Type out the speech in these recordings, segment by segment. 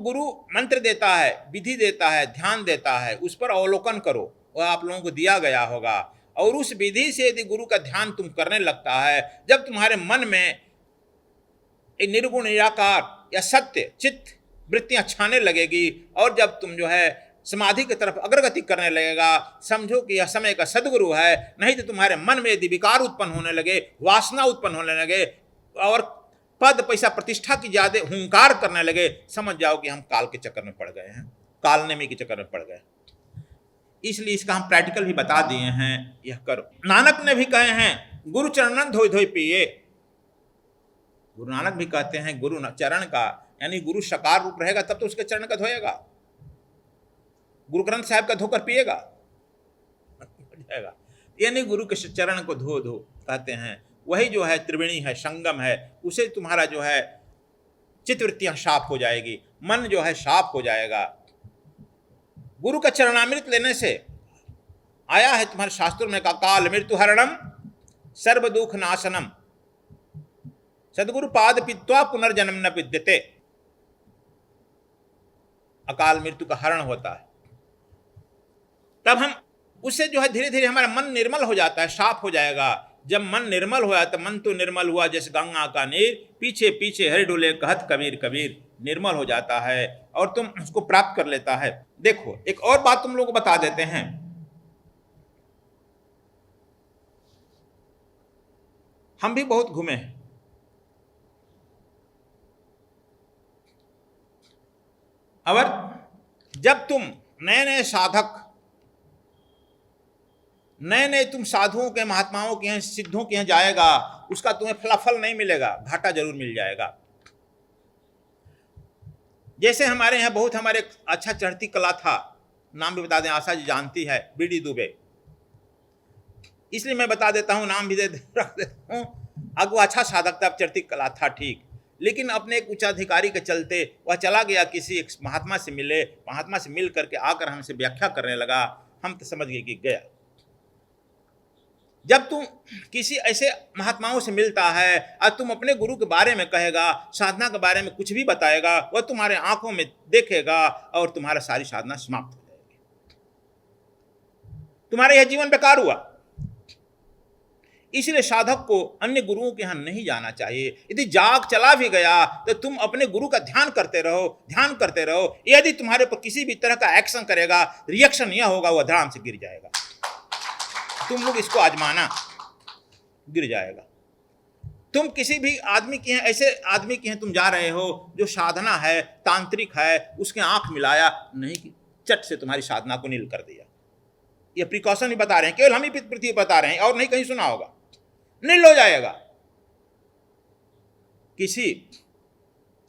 गुरु मंत्र देता है, विधि देता है, ध्यान देता है, उस पर अवलोकन करो, वह आप लोगों को दिया गया होगा। और उस विधि से यदि गुरु का ध्यान तुम करने लगता है, जब तुम्हारे मन में एक निर्गुण निराकार या सत्य चित्त वृत्तियां छाने लगेगी, और जब तुम जो है समाधि की तरफ अग्रगति करने लगेगा, समझो कि यह समय का सदगुरु है। नहीं तो तुम्हारे मन में यदि विकार उत्पन्न होने लगे, वासना उत्पन्न होने लगे, और पद पैसा प्रतिष्ठा की ज्यादा हुंकार करने लगे, समझ जाओ कि हम काल के चक्कर में पड़ गए हैं, कालनेमी के चक्कर में पड़ गए। इसलिए इसका हम प्रैक्टिकल भी बता दिए हैं, यह करो। नानक ने भी कहे हैं गुरु चरणन धोई धोई पिए। गुरु नानक भी कहते हैं गुरु चरण का, यानी गुरु साकार रूप रहेगा तब तो उसके चरण का धोएगा, गुरु ग्रंथ साहब का धोकर पिएगा जाएगा। यानी गुरु के चरण को धो धो कहते हैं, वही जो है त्रिवेणी है, संगम है, उसे तुम्हारा जो है चित्तवृत्तियां साफ हो जाएगी, मन जो है साफ हो जाएगा। गुरु का चरणामृत लेने से आया है तुम्हारे शास्त्रों में का काल मृत्यु हरणम सर्व दुख नाशनम सदगुरु पाद पीत्वा पुनर्जन्म न विद्यते। अकाल मृत्यु का हरण होता है, तब हम उससे जो है धीरे धीरे हमारा मन निर्मल हो जाता है, साफ हो जाएगा। जब मन निर्मल हुआ तो मन तो निर्मल हुआ जैसे गंगा का नीर, पीछे पीछे हर डुले कहत कबीर कबीर, निर्मल हो जाता है और तुम उसको प्राप्त कर लेता है। देखो एक और बात तुम लोगों को बता देते हैं, हम भी बहुत घूमे हैं, और जब तुम नए नए साधक, नए नए तुम साधुओं के महात्माओं के यहाँ सिद्धों के यहाँ जाएगा, उसका तुम्हें फलाफल नहीं मिलेगा, घाटा जरूर मिल जाएगा। जैसे हमारे यहाँ बहुत हमारे अच्छा चढ़ती कला था, नाम भी बता दें, आशा जी जानती है, बीडी दुबे, इसलिए मैं बता देता हूँ, नाम भी रख देता हूँ। अगो अच्छा साधक था, चढ़ती कला था ठीक, लेकिन अपने एक उच्चाधिकारी के चलते वह चला गया, किसी एक महात्मा से मिले, महात्मा से मिल करके आकर हमसे व्याख्या करने लगा, हम तो समझ गए कि गया। जब तुम किसी ऐसे महात्माओं से मिलता है और तुम अपने गुरु के बारे में कहेगा, साधना के बारे में कुछ भी बताएगा, वह तुम्हारे आंखों में देखेगा और तुम्हारा सारी साधना समाप्त हो जाएगी, तुम्हारा यह जीवन बेकार हुआ। इसलिए साधक को अन्य गुरुओं के यहाँ नहीं जाना चाहिए। यदि जाग चला भी गया तो तुम अपने गुरु का ध्यान करते रहो, ध्यान करते रहो। यदि तुम्हारे ऊपर किसी भी तरह का एक्शन करेगा, रिएक्शन यह होगा, वह धड़ाम से गिर जाएगा। तुम लोग इसको आजमाना, गिर जाएगा। तुम किसी भी आदमी के यहाँ, ऐसे आदमी के यहाँ तुम जा रहे हो जो साधना है, तांत्रिक है, उसके आंख मिलाया नहीं कि चट से तुम्हारी साधना को नील कर दिया। ये प्रिकॉशन ही बता रहे हैं, केवल हम ही पृथ्वी बता रहे हैं और नहीं कहीं सुना होगा, नील हो जाएगा। किसी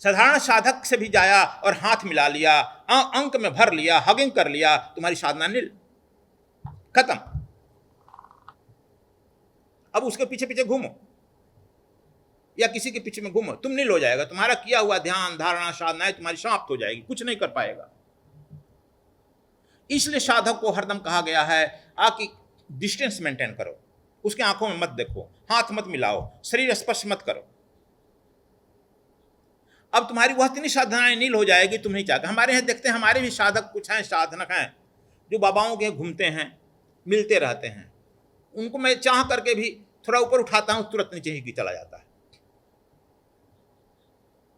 साधारण साधक से भी जाया और हाथ मिला लिया, अंक में भर लिया, हगिंग कर लिया, तुम्हारी साधना नील, खत्म। अब उसके पीछे पीछे घूमो या किसी के पीछे में घूमो, तुम नील हो जाएगा। तुम्हारा किया हुआ ध्यान धारणा साधनाएं तुम्हारी समाप्त हो जाएगी, कुछ नहीं कर पाएगा। इसलिए साधक को हरदम कहा गया है कि डिस्टेंस मेंटेन करो, उसके आंखों में मत देखो, हाथ मत मिलाओ, शरीर स्पर्श मत करो। अब तुम्हारी वह इतनी साधनाएं नील हो जाएगी, तुम नहीं चाहते। हमारे यहाँ देखते हैं, हमारे भी साधक कुछ हैं, साधक हैं जो बाबाओं के घूमते हैं, मिलते रहते हैं। उनको मैं चाह करके भी थोड़ा ऊपर उठाता हूं, तुरंत नीचे ही चला जाता है।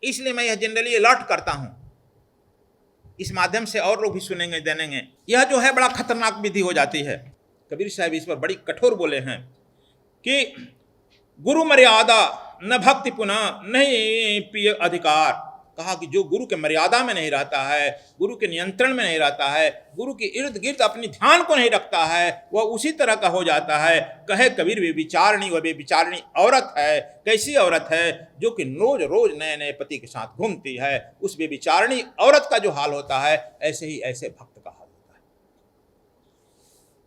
इसलिए मैं यह जनरली अलर्ट करता हूं, इस माध्यम से और लोग भी सुनेंगे, जानेंगे। यह जो है बड़ा खतरनाक विधि हो जाती है। कबीर साहब इस पर बड़ी कठोर बोले हैं कि गुरु मर्यादा न भक्ति पुनः नहीं प्रिय अधिकार। कहा कि जो गुरु के मर्यादा में नहीं रहता है, गुरु के नियंत्रण में नहीं रहता है, गुरु के इर्द गिर्द अपनी ध्यान को नहीं रखता है, वह उसी तरह का हो जाता है। कहे कबीर बेविचारणी, वह बेविचारणी औरत है। कैसी औरत है? जो कि रोज रोज नए नए पति के साथ घूमती है। उस बेविचारणी औरत का जो हाल होता है, ऐसे ही ऐसे भक्त का हाल होता है।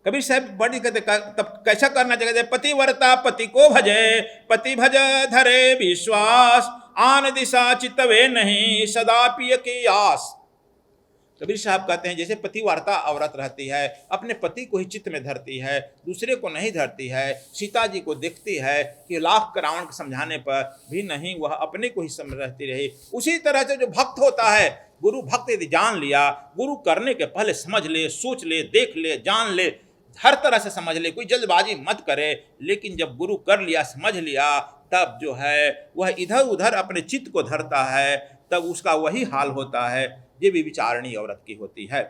कबीर साहब बड़ी कहते तब कैसा करना चाहिए? पतिव्रता पति को भजे, पति भज धरे विश्वास, आन दिशा चितवे नहीं सदा पिय की आस। कबीर साहब कहते हैं जैसे पतिव्रता औरत रहती है, अपने पति को ही चित्त में धरती है, दूसरे को नहीं धरती है। सीता जी को देखती है कि लाख रावण को समझाने पर भी नहीं, वह अपने को ही समझ रहती रही। उसी तरह से जो भक्त होता है, गुरु भक्त यदि जान लिया, गुरु करने के पहले समझ ले, सोच ले, देख ले, जान ले, हर तरह से समझ ले, कोई जल्दबाजी मत करे। लेकिन जब गुरु कर लिया, समझ लिया, तब जो है वह इधर उधर अपने चित्त को धरता है, तब उसका वही हाल होता है ये भी विचारणी औरत की होती है।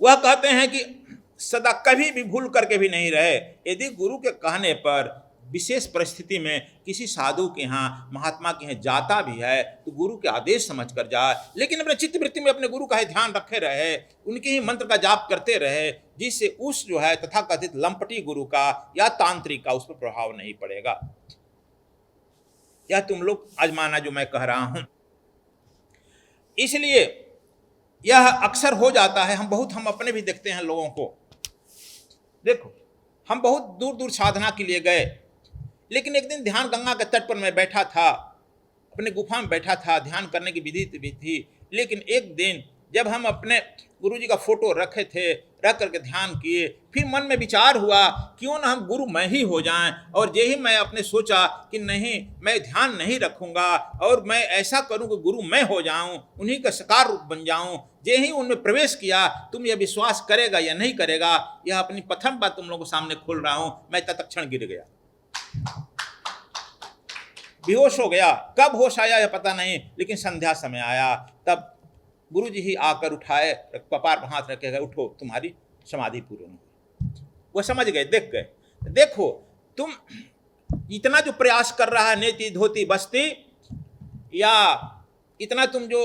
वह कहते हैं कि सदा कभी भी भूल करके भी नहीं रहे। यदि गुरु के कहने पर विशेष परिस्थिति में किसी साधु के यहाँ, महात्मा के यहाँ जाता भी है तो गुरु के आदेश समझ कर जाए, लेकिन अपने चित्त वृत्ति में अपने गुरु का ही ध्यान रखे रहे, उनके ही मंत्र का जाप करते रहे, जिससे उस जो है तथाकथित लंपटी गुरु का या तांत्रिक का उस पर प्रभाव नहीं पड़ेगा। यह तुम लोग आजमाना जो मैं कह रहा हूं। इसलिए यह अक्सर हो जाता है, हम अपने भी देखते हैं लोगों को। देखो, हम बहुत दूर दूर साधना के लिए गए, लेकिन एक दिन ध्यान गंगा के तट पर मैं बैठा था, अपने गुफा में बैठा था, ध्यान करने की विधि भी थी। लेकिन एक दिन जब हम अपने गुरु जी का फोटो रखे थे, रख करके ध्यान किए, फिर मन में विचार हुआ क्यों ना हम गुरु मैं ही हो जाएं। और यही मैं अपने सोचा कि नहीं, मैं ध्यान नहीं रखूंगा और मैं ऐसा करूं कि गुरु मैं हो जाऊं, उन्हीं का साकार रूप बन जाऊं। यही उनमें प्रवेश किया। तुम यह विश्वास करेगा या नहीं करेगा, यह अपनी प्रथम बात तुम लोगों के सामने खोल रहा हूं। मैं तत्क्षण गिर गया, बेहोश हो गया। कब होश आया यह पता नहीं, लेकिन संध्या समय आया, तब गुरु जी ही आकर उठाए, कपार पर हाथ रखे गए, उठो तुम्हारी समाधि पूर्ण हुई। वो समझ गए, देख गए। देखो, तुम इतना जो प्रयास कर रहा है, नेति धोती बस्ती, या इतना तुम जो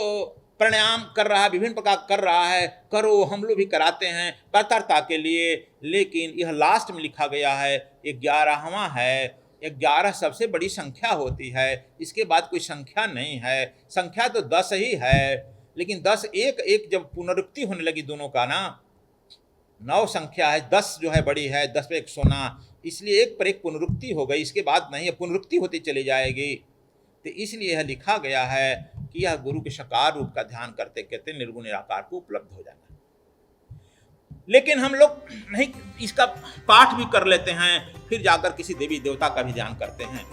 प्राणायाम कर रहा है, विभिन्न प्रकार कर रहा है, करो, हम लोग भी कराते हैं पात्रता के लिए। लेकिन यह लास्ट में लिखा गया है 11वां है। 11 सबसे बड़ी संख्या होती है, इसके बाद कोई संख्या नहीं है। संख्या तो 10 ही है, लेकिन 10 एक एक जब पुनरुक्ति होने लगी दोनों का ना, 9 संख्या है, 10 जो है बड़ी है, 10 पे 1 सोना, इसलिए एक पर एक पुनरुक्ति हो गई। इसके बाद नहीं, पुनरुक्ति होती चली जाएगी। तो इसलिए यह लिखा गया है कि यह गुरु के साकार रूप का ध्यान करते करते निर्गुण निराकार को उपलब्ध हो जाना। लेकिन हम लोग नहीं, इसका पाठ भी कर लेते हैं, फिर जाकर किसी देवी देवता का भी ध्यान करते हैं।